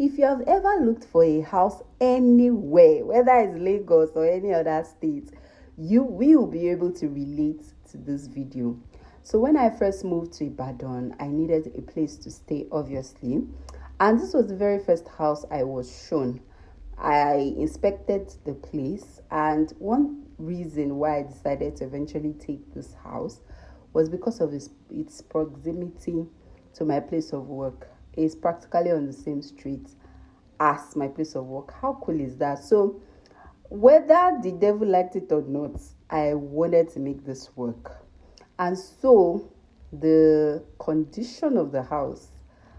If you have ever looked for a house anywhere, whether it's Lagos or any other state, you will be able to relate to this video. So when I first moved to Ibadan, I needed a place to stay, obviously. And this was the very first house I was shown. I inspected the place, and one reason why I decided to eventually take this house was because of its proximity to my place of work. It's practically on the same street as my place of work. How cool is that? So whether the devil liked it or not, I wanted to make this work. And so the condition of the house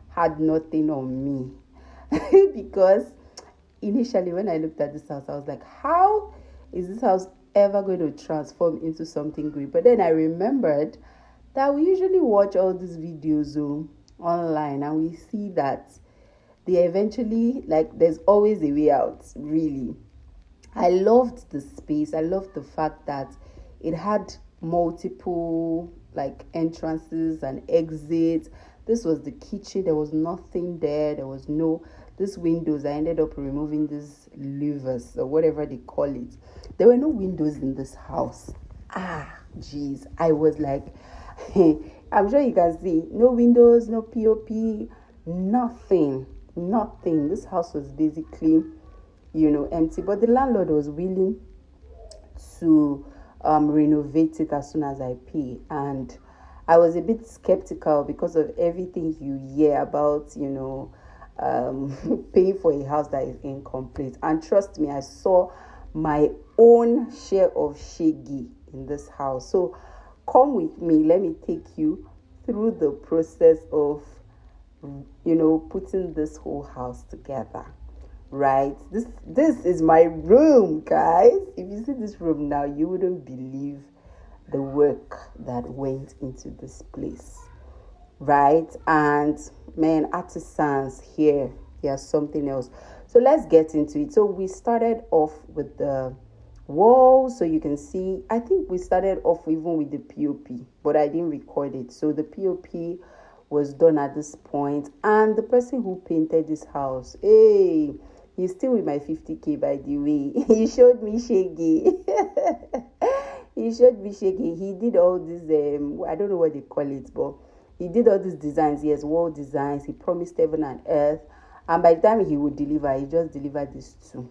had nothing on me because initially when I looked at this house, I was like, how is this house ever going to transform into something great? But then I remembered that we usually watch all these videos online, and we see that they eventually, like, there's always a way out, really. I loved the space. I loved the fact that it had multiple like entrances and exits. This was the kitchen. There was nothing there. There was no these windows. I ended up removing these louvers or whatever they call it. There were no windows in this house. Geez, I was like, I'm sure you can see, no windows, no POP, nothing. This house was basically, empty. But the landlord was willing to renovate it as soon as I pay. And I was a bit skeptical because of everything you hear about, paying for a house that is incomplete. And trust me, I saw my own share of shaggy in this house. So come with me. Let me take you through the process of, putting this whole house together. Right? This is my room, guys. If you see this room now, you wouldn't believe the work that went into this place. Right? And man, artisans here, there's something else. So let's get into it. So we started off with the walls. So you can see, I think we started off even with the POP, but I didn't record it. So the POP was done at this point. And the person who painted this house, hey, he's still with my 50K, by the way. He showed me shaggy. He did all this, I don't know what they call it, but he did all these designs. He has wall designs. He promised heaven and earth. And by the time he would deliver, he just delivered these two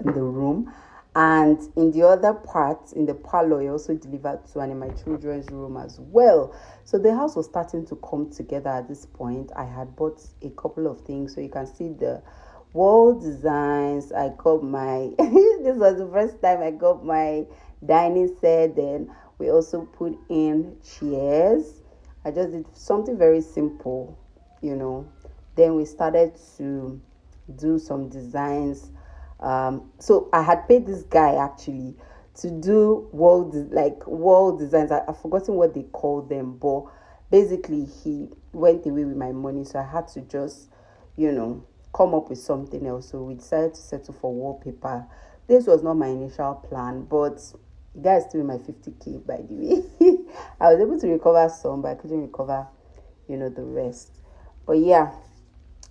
in the room. And in the other part, in the parlor, he also delivered two, and in my children's room as well. So the house was starting to come together at this point. I had bought a couple of things. So you can see the wall designs. I got my, this was the first time I got my dining set. Then we also put in chairs. I just did something very simple, Then we started to do some designs. So I had paid this guy actually to do wall designs. I've forgotten what they call them, but basically he went away with my money, so I had to just, come up with something else. So we decided to settle for wallpaper. This was not my initial plan, but the guy is still in my 50K, by the way. I was able to recover some, but I couldn't recover, the rest. But yeah,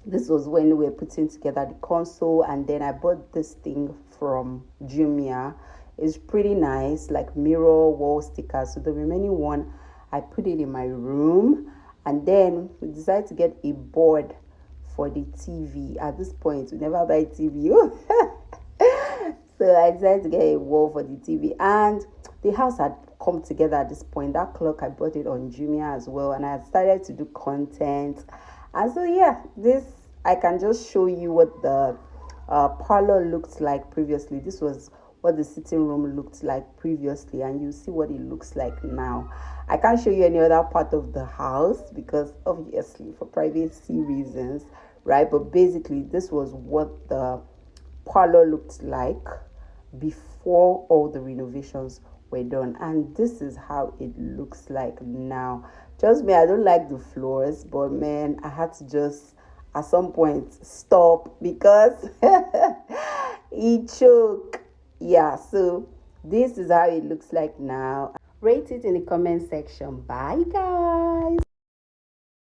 this was when we were putting together the console, and then I bought this thing from Jumia. It's pretty nice, like mirror wall stickers. So the remaining one, I put it in my room, and then we decided to get a board for the TV. At this point, we never buy TV. So I decided to get a wall for the TV, and the house had come together at this point. That clock, I bought it on Jumia as well, and I had started to do content. And so yeah, this, I can just show you what the parlor looked like previously. This was what the sitting room looked like previously, and you see what it looks like now. I can't show you any other part of the house because obviously for privacy reasons, right? But basically this was what the parlor looked like before all the renovations were done, and this is how it looks like now. Trust me, I don't like the floors, but man, I had to just at some point stop because it choked. Yeah, so this is how it looks like now. Rate it in the comment section. Bye guys.